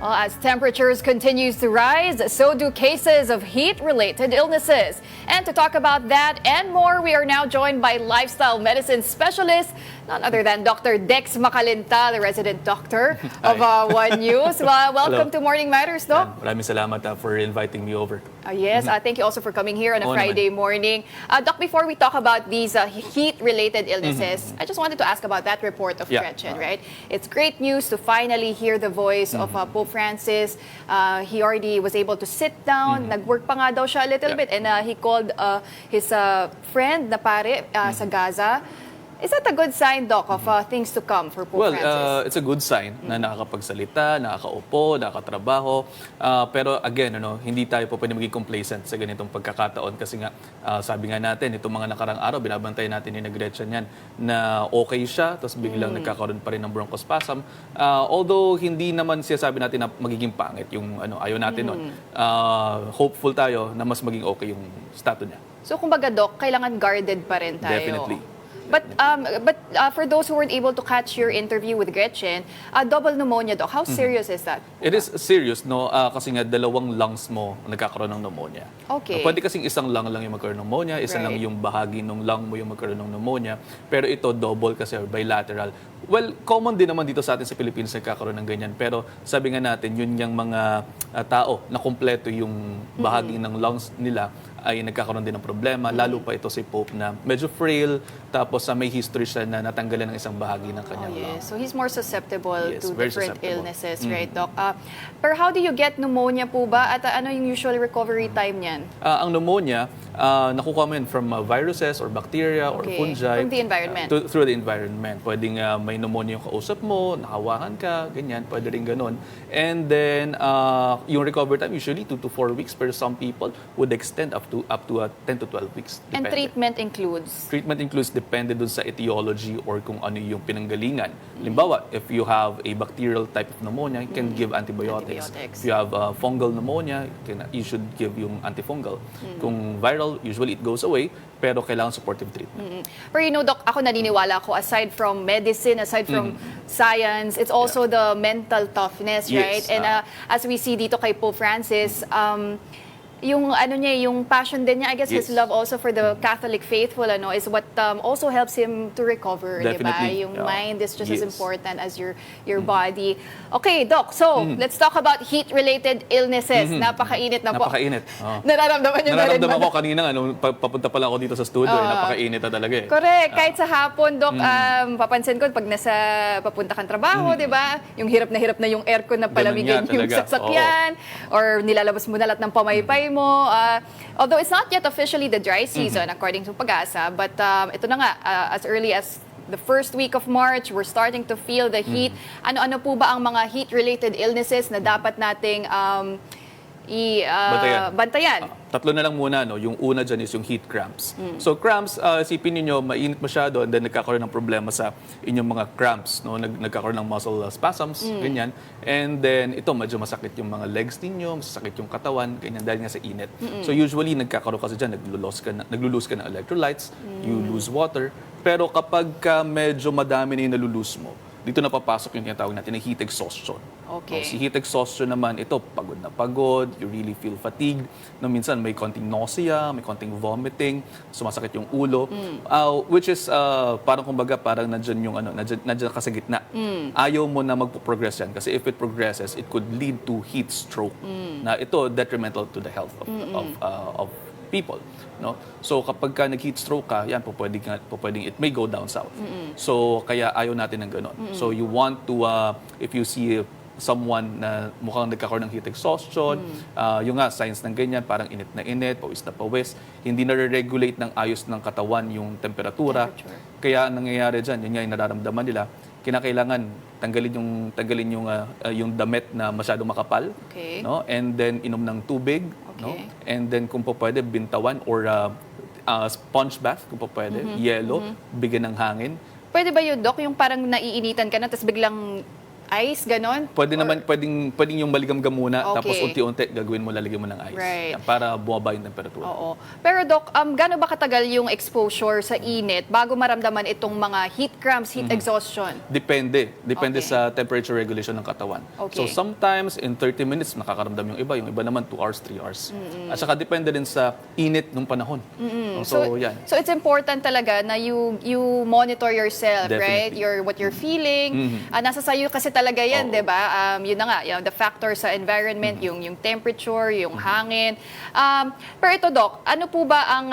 Well, as temperatures continues to rise, so do cases of heat-related illnesses. And to talk about that and more, we are now joined by lifestyle medicine specialist, none other than Dr. Dex Macalintal, the resident doctor of One News. Welcome to Morning Matters, Doc. Maraming salamat for inviting me over. Yes, thank you also for coming here on a Friday morning. Doc, before we talk about these heat-related illnesses, I just wanted to ask about that report of Gretchen, right? It's great news to finally hear the voice of Pope Francis. He already was able to sit down. Nag-work pa nga daw siya a little bit, and he called his friend na pare sa Gaza. Is that a good sign, Doc, of things to come for Pope Francis? It's a good sign na nakakapagsalita, nakakaupo, nakakatrabaho. Pero again, hindi tayo po pwede maging complacent sa ganitong pagkakataon kasi nga, sabi nga natin, itong mga nakarang araw, binabantayan natin ni Gretchen yan na okay siya, tapos biglang nagkakaroon pa rin ng bronchospasm. Although hindi naman siya sabi natin na magiging pangit yung ayaw natin nun. Hopeful tayo na mas maging okay yung status niya. So kumbaga, Doc, kailangan guarded pa rin tayo. Definitely. But for those who weren't able to catch your interview with Gretchen, double pneumonia, Doc, how serious is that? It is serious, no? Kasi nga dalawang lungs mo nagkakaroon ng pneumonia. Okay. Pwede kasing isang lung lang yung magkaroon ng pneumonia, isa lang yung bahagi ng lung mo yung magkaroon ng pneumonia. Pero ito double kasi or bilateral. Well, common din naman dito sa atin sa Pilipinas nagkakaroon ng ganyan. Pero sabi nga natin, yun yung mga tao na kumpleto yung bahagi ng lungs nila ay nagkakaroon din ng problema, lalo pa ito si Pope na medyo frail, tapos may history siya na natanggalan ng isang bahagi ng kanyang lung. So he's more susceptible to different illnesses, right, Doc? Pero how do you get pneumonia po ba? At ano yung usual recovery time niyan? Ang pneumonia, nakukuha mo yun from viruses or bacteria or fungi. From the environment? Through the environment. Pwedeng may pneumonia yung kausap mo, nakawakan ka, ganyan, pwede rin ganun. And then, yung recovery time usually 2 to 4 weeks, pero some people would extend up to 10 to 12 weeks. Depende. And treatment includes? Treatment includes depende dun sa etiology or kung ano yung pinanggalingan. Halimbawa, if you have a bacterial type of pneumonia, you can give antibiotics. If you have fungal pneumonia, you should give yung antifungal. Kung viral, usually it goes away, pero kailangan supportive treatment. Pero Doc, ako naniniwala ko, aside from medicine, aside from science, it's also the mental toughness, right? And as we see dito kay Pope Francis, yung yung passion din niya, I guess his love also for the Catholic faithful is what also helps him to recover, di ba? Yung mind is just as important as your body. Okay, Doc, so let's talk about heat-related illnesses. Napakainit na po. Napakainit. Nararamdaman niyo na rin ba? Nararamdaman ko kanina, papunta pa lang ako dito sa studio, napakainit na talaga eh. Correct. Kahit sa hapon, Doc, papansin ko pag papunta kang trabaho, di ba? Yung hirap na yung aircon na palamigin yung sasakyan, or nilalabas mo na lahat ng pamaypay mo. Although it's not yet officially the dry season according to Pag-asa, but ito na nga, as early as the first week of March, we're starting to feel the heat. Ano-ano po ba ang mga heat-related illnesses na dapat nating bantayan? Tatlo na lang muna, yung una dyan is yung heat cramps. So cramps, isipin niyo mainit masyado and then nagkakaroon ng problema sa inyong mga cramps, nagkakaroon ng muscle spasms, ganyan. And then ito, medyo masakit yung mga legs ninyo, masakit yung katawan, ganyan, dahil nga sa init. So usually nagkakaroon kasi dyan, naglulose ka ng electrolytes, you lose water. Pero kapag medyo madami na yung nalulose mo, dito na papasok yung tinatawag natin na heat exhaustion. Okay. Si heat exhaustion naman, ito, pagod na pagod, you really feel fatigued. Minsan may konting nausea, may konting vomiting, sumasakit yung ulo, which is parang kumbaga parang nandyan yung nandyan ka sa gitna. Ayaw mo na magpo-progress yan kasi if it progresses, it could lead to heat stroke. Na ito detrimental to the health of people, So kapag ka nag-heat stroke ka, yan po pwedeng it may go down south. So kaya ayaw natin ng ganon. So you want to if you see someone na mukhang nagkakaroon ng heat exhaustion, yung signs ng ganyan, parang init na init, pawis na pawis, hindi na-regulate ng ayos ng katawan yung temperatura. Kaya ang nangyayari dyan, yun nga yung nararamdaman nila, kinakailangan tanggalin yung damit na masyadong makapal, and then inom ng tubig, and then kung po pwede bintawan or sponge bath kung po pwede, yelo, bigyan ng hangin. Pwede ba yun, Doc, yung parang naiinitan ka na tapos biglang ice, ganon? Pwede naman, pwedeng yung maligam-gam muna, tapos Okay. unti-unti gagawin mo, lalagyan mo ng ice. Right. Yan, para bumaba yung temperatura. Oo. Pero Doc, gaano ba katagal yung exposure sa init bago maramdaman itong mga heat cramps, heat exhaustion? Depende. Depende Okay. sa temperature regulation ng katawan. Okay. So sometimes in 30 minutes nakakaramdam yung iba naman 2 hours, 3 hours. At saka depende din sa init ng panahon. So yan. So it's important talaga na you monitor yourself, right? Definitely. What you're feeling. Nasa sayo kasi talaga yan, Oo. 'di ba? Yun na nga, the factor sa environment, yung temperature, yung hangin. Pero ito, Doc, ano po ba ang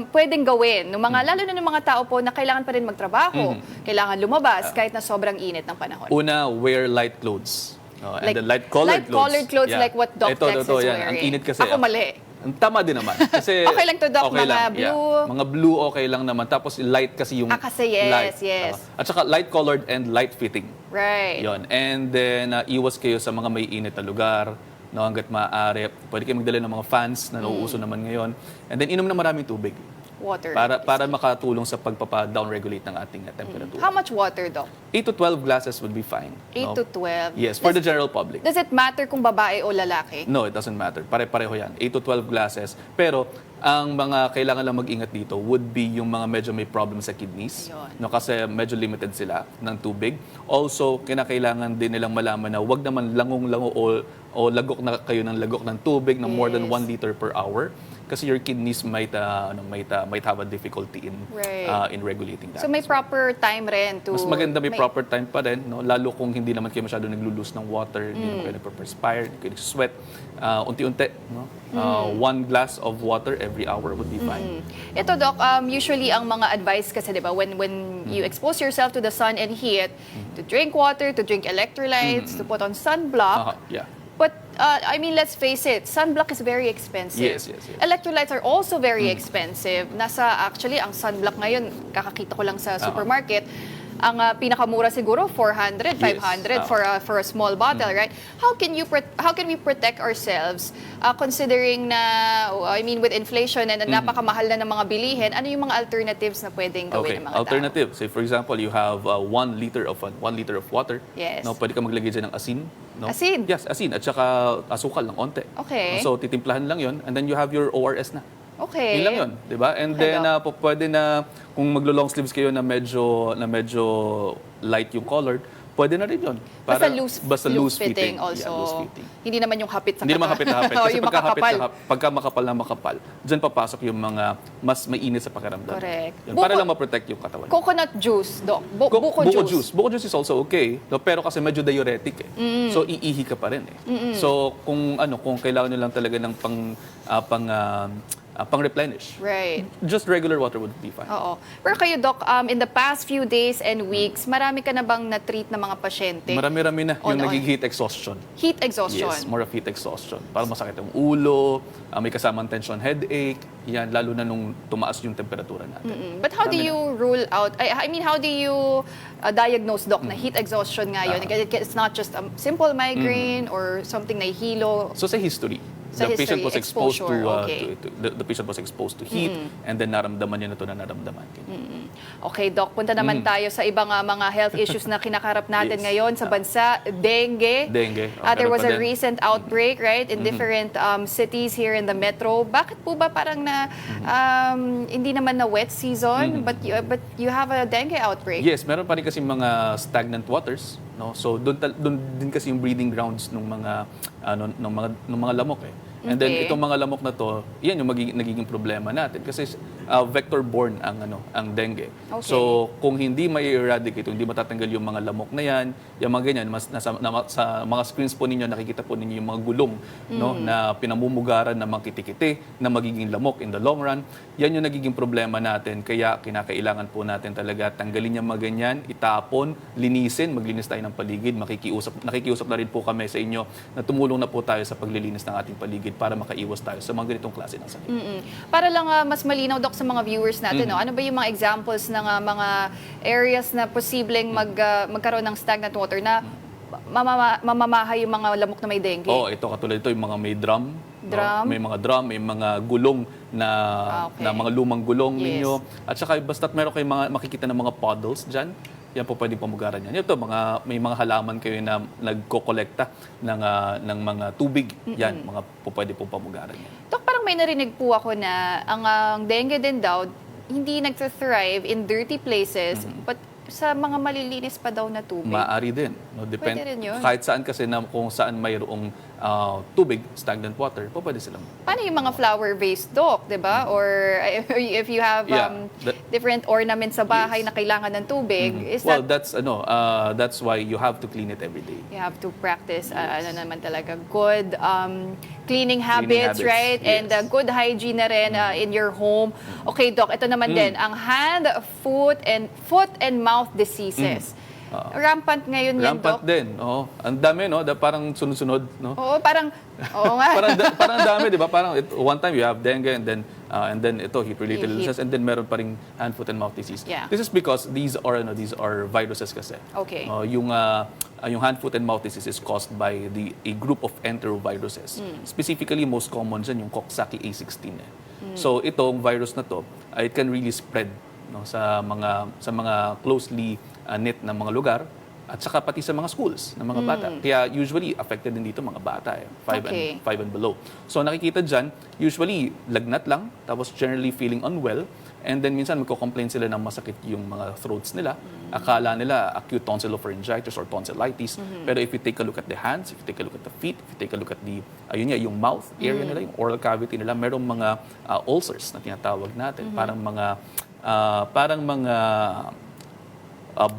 pwedeng gawin ng mga lalo na ng mga tao po na kailangan pa rin magtrabaho, kailangan lumabas kahit na sobrang init ng panahon? Una, wear light clothes. And Like- then light-colored clothes. light-colored clothes Yeah. like what Doc Dex is yan. wearing. Ang init kasi. Ako mali. Tama din naman. Kasi Okay lang to, Doc, okay mga lang, blue. yeah. Mga blue okay lang naman. Tapos light kasi yung Kasi yes, light. yes. At saka light-colored and light-fitting. Right. Yon. And then, iwas kayo sa mga may init na lugar, no, hanggat maaari. Pwede kayo magdala ng mga fans na nauuso naman ngayon. And then, inom na maraming tubig. Water. Para makatulong sa pagpapa-down-regulate ng ating temperature. How much water, Doc? 8 to 12 glasses would be fine. 8 to 12? Yes, for the general public. Does it matter kung babae o lalaki? No, it doesn't matter. Pare-pareho yan. 8 to 12 glasses. Pero, ang mga kailangan lang mag-ingat dito would be yung mga medyo may problem sa kidneys. Ayun. No, kasi medyo limited sila ng tubig. Also, kinakailangan din nilang malaman na wag naman langong-lango o lagok na kayo ng lagok ng tubig ng more than Yes. 1 liter per hour. Kasi your kidneys might have a difficulty Right. in regulating that. So may proper time rin to... Mas maganda may proper time pa rin, no? Lalo kung hindi naman kayo masyado naglo-lose ng water, hindi naman kayo nagpa-perspire, hindi kayo nag-sweat. Unti-unti, no? 1 glass of water every hour would be fine. Ito, Doc, usually ang mga advice kasi, di ba, when you expose yourself to the sun and heat, to drink water, to drink electrolytes, to put on sunblock. Yeah. But, I mean, let's face it, sunblock is very expensive. Yes. Electrolytes are also very expensive. Actually, ang sunblock ngayon, kakakita ko lang sa supermarket, ang pinakamura siguro 400, 500 for a small bottle, right? How can we protect ourselves considering na with inflation and napakamahal na ng mga bilihin, ano yung mga alternatives na pwedeng gawin ng mga Alternative. Say for example, you have 1 liter of water. Yes. No, pwede ka maglagay dyan ng asin. No? Asin? Yes, asin. At saka asukal ng onte. Okay. So, titimplahan lang yon, and then you have your ORS na. Okay. Yun lang yun, di ba? And Okay, then, pwede na, kung maglo-long sleeves kayo na medyo light yung colored, pwede na rin yun. Basta loose fitting also. Yeah, loose fitting. Hindi naman yung hapit sa Hindi naman hapit na hapit. Kasi yung makakapal. pagka makapal na makapal, dyan papasok yung mga mas mainit sa pakiramdam. Correct. Yun, para lang ma-protect yung katawan. Coconut juice, Doc. Buko juice. Buko juice is also okay, no? Pero kasi medyo diuretic eh. So iihi ka pa rin eh. So kung kailangan nyo lang talaga ng pang-replenish. Right. Just regular water would be fine. Oo. Pero kayo, Doc, in the past few days and weeks, marami ka na bang na-treat na mga pasyente? Marami-rami na yung On- naging heat exhaustion. Heat exhaustion. Yes, more of heat exhaustion. Parang masakit yung ulo, may kasamang tension headache, yan, lalo na nung tumaas yung temperatura natin. But how do you rule out, how do you diagnose, Doc, na heat exhaustion nga yun? It's not just a simple migraine or something na hilo. So sa history, Sa the patient history, was exposed to, exposure, okay. the patient was exposed to heat, and then naramdaman niya na ito na naramdaman. Okay, Doc, punta naman tayo sa ibang mga health issues na kinakarap natin Yes. ngayon sa bansa. Dengue. Dengue. There was a Meron pa din. recent outbreak, right, in different cities here in the metro. Bakit po ba parang hindi naman na wet season, but you have a dengue outbreak? Yes, meron pa rin kasi mga stagnant waters, no? So doon din kasi yung breeding grounds ng mga lamok eh. And then Okay. itong mga lamok na to, yan yung nagiging problema natin kasi vector-borne ang dengue. Okay. So kung hindi mai-eradicate, hindi matatanggal yung mga lamok na yan, yung mga ganyan, sa mga screens po ninyo, nakikita po ninyo yung mga gulong no, na pinamumugaran na mga kitikiti na magiging lamok in the long run. Yan yung nagiging problema natin. Kaya kinakailangan po natin talaga tanggalin yung mga ganyan, itapon, linisin, maglinis tayo ng paligid, nakikiusap na rin po kami sa inyo na tumulong na po tayo sa paglilinis ng ating paligid para makaiwas tayo sa mga ganitong klase ng sakit. Para lang mas malinaw, Doc, sa mga viewers natin, no? Ano ba yung mga examples ng mga areas na posibleng magkaroon ng stagnant water na mamamahay yung mga lamok na may dengue? Ito katulad ito, yung mga may drum. Drum? No? May mga drum, may mga gulong na Okay. mga lumang gulong Yes. ninyo. At saka basta't meron kayong makikita ng mga puddles dyan, yan po pwedeng pamugaran yan. Ito, may mga halaman kayo na nagkokolekta ng mga tubig. Yan, pwede pong pamugaran yan. Dok, parang may narinig po ako na ang dengue din daw, hindi nag-thrive in dirty places, but sa mga malilinis pa daw na tubig. Maaari din. No? Pwede rin yun. Kahit saan kasi kung saan mayroong tubig, stagnant water, pwede silang. Paano yung mga flower vase, Doc, di ba? Or if you have different ornaments sa bahay na kailangan ng tubig, is well, that... that's why you have to clean it every day. You have to practice, naman talaga, good cleaning habits, right? Yes. And good hygiene na rin in your home. Okay, Doc, ito naman din, ang hand, foot, and mouth diseases. Rampant ngayon yan, Rampant Doc. din. Oo. Ang dami, no? Parang sunod-sunod, no? Oo, oo nga. parang dami, di ba? Parang one time you have dengue and then ito, heat-related illnesses, and then meron pa ring hand, foot, and mouth disease. Yeah. This is because these are viruses kasi. Okay. Yung hand, foot, and mouth disease is caused by a group of enteroviruses. Specifically, most common dyan yung Coxsackie A16. So itong virus na to, it can really spread, no, sa mga closely knit na mga lugar at saka pati sa mga schools ng mga bata. Kaya usually affected din dito mga bata, 5 and below. So nakikita dyan, usually lagnat lang, tapos generally feeling unwell, and then minsan magko-complain sila ng masakit yung mga throats nila. Akala nila acute tonsillopharyngitis or tonsillitis. Pero if you take a look at the hands, if you take a look at the feet, if you take a look at yung mouth area nila, yung oral cavity nila, merong mga ulcers na tinatawag natin, parang mga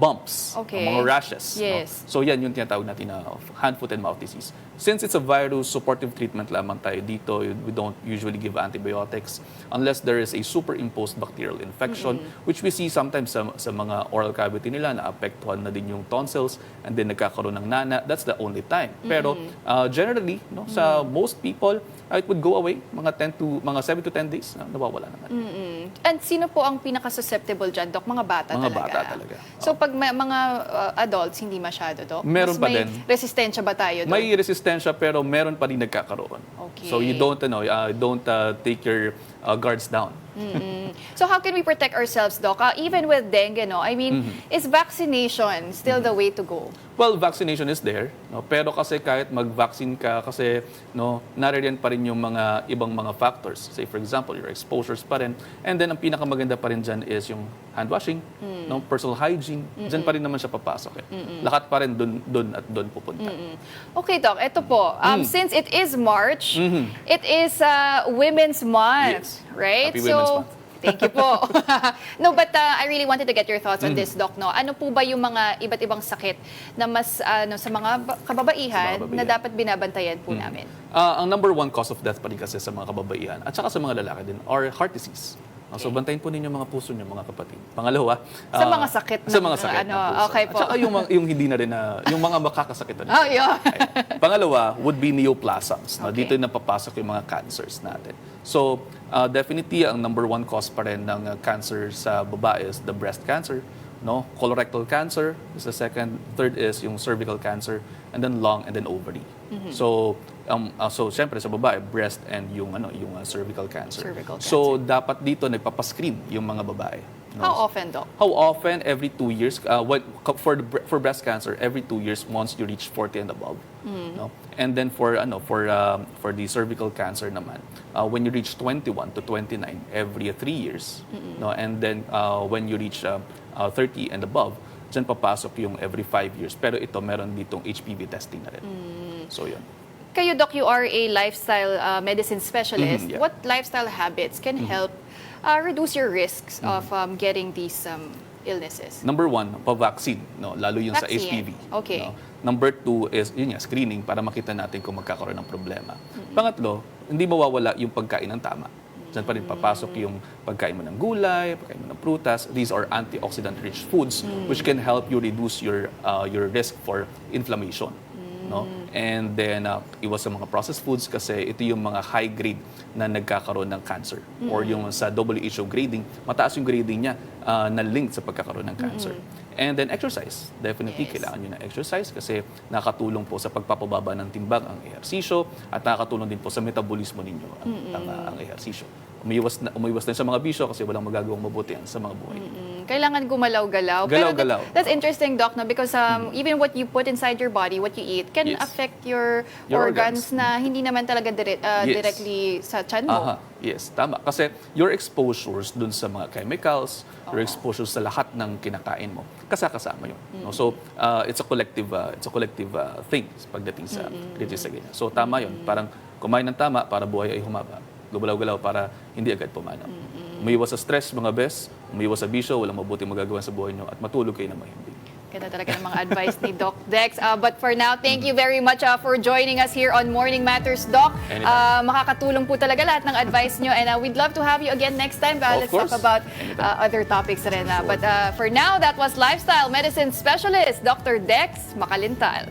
bumps, mga rashes. Yes. No? So yan yung tinatawag natin na hand, foot, and mouth disease. Since it's a virus, supportive treatment lamang tayo dito. We don't usually give antibiotics unless there is a superimposed bacterial infection, which we see sometimes sa mga oral cavity nila na apektuhan na din yung tonsils and then nagkakaroon ng nana. That's the only time. Pero generally, no, sa most people, it would go away mga 7 to 10 days, nawawala naman. And sino po ang pinaka-susceptible dyan, Doc? Mga bata Mga talaga. bata talaga. So pag mga adults, hindi masyado, Doc? Meron pa din. May resistensya ba tayo, Doc? May resistensya pero meron pa rin nagkakaroon. Okay. So you don't take your guards down. So how can we protect ourselves, Doc? Even with dengue, no? I mean, is vaccination still the way to go? Well, vaccination is there, no? Pero kasi kahit mag-vaccine ka, kasi no, naririyan pa rin yung mga ibang mga factors. Say for example, your exposures pa rin. And then ang pinakamaganda pa rin dyan is yung hand washing, no, personal hygiene. Dyan pa rin naman siya papasok. Lahat pa rin dun pupunta. Okay, Doc, ito po. Since it is March, it is Women's Month, Yes. right? Happy Women's Month. Thank you po. No, but I really wanted to get your thoughts on this, Doc. No? Ano po ba yung mga iba't ibang sakit na mas sa mga kababaihan na dapat binabantayan po namin? Ang number one cause of death pa rin kasi sa mga kababaihan at saka sa mga lalaki din are heart disease. So bantayin po ninyo mga puso niyo, mga kapatid. Pangalawa, sa mga sakit sa mga sakit ng puso. Okay po. At saka yung hindi na rin yung mga makakasakit na rin. Oh, yun. Pangalawa would be neoplasms. Okay. Dito na papasok yung mga cancers natin. So definitely ang number one cause pa rin ng cancer sa babae is the breast cancer, no? Colorectal cancer is the second, third is yung cervical cancer, and then lung, and then ovary. So syempre sa babae, breast and yung cervical cancer. So dapat dito nagpapa-screen yung mga babae. No? How often, Doc? How often? Every 2 years. For breast cancer, every 2 years once you reach 40 and above. No? And then for the cervical cancer naman, when you reach 21 to 29, every 3 years. No? And then when you reach 30 and above, dyan papasok yung every 5 years. Pero ito meron ditong HPV testing na rin. So yun. Kayo, Doc, you are a lifestyle medicine specialist. Yeah. What lifestyle habits can help reduce your risks of getting these illnesses? Number one, pa-vaccine, no? Lalo yung sa Vaccine. HPV. Okay. No? Number two is yun nga, screening para makita natin kung magkakaroon ng problema. Pangatlo, hindi mawawala yung pagkain ng tama. Diyan pa rin papasok yung pagkain mo ng gulay, pagkain mo ng prutas. These are antioxidant-rich foods which can help you reduce your risk for inflammation. No? And then, iwas sa mga processed foods kasi ito yung mga high grade na nagkakaroon ng cancer. Or yung sa WHO grading, mataas yung grading niya na linked sa pagkakaroon ng cancer. And then exercise. Definitely, kailangan nyo ng exercise kasi nakatulong po sa pagpapababa ng timbang ang ehersisyo at nakakatulong din po sa metabolismo ninyo ang ehersisyo. umiwas din sa mga bisyo kasi walang magagawang mabuti yan sa mga buhay. Kailangan gumalaw-galaw. Galaw-galaw. That's interesting, Doc, no? Because even what you put inside your body, what you eat, can Yes. affect your organs. na hindi naman talaga Yes. directly sa tiyan mo. Aha, yes, tama. Kasi your exposures dun sa mga chemicals, your exposures sa lahat ng kinakain mo, kasama yun. No? So, it's a collective thing pagdating sa ganyan. So, tama yun. Parang kumain ng tama para buhay ay humaba. Gumalaw-galaw para hindi agad pumanaw. Umiwas sa stress, mga best. Umiwas sa bisyo, walang mabuting magagawa sa buhay nyo at matulog kayo na mahimbing. Ganda talaga ng mga advice ni Doc Dex. But for now, thank you very much for joining us here on Morning Matters, Doc. Anytime. Makakatulong po talaga lahat ng advice nyo. And we'd love to have you again next time. Of Let's course. talk about Anytime. other topics rin. Sure. But for now, that was Lifestyle Medicine Specialist, Dr. Dex Macalintal.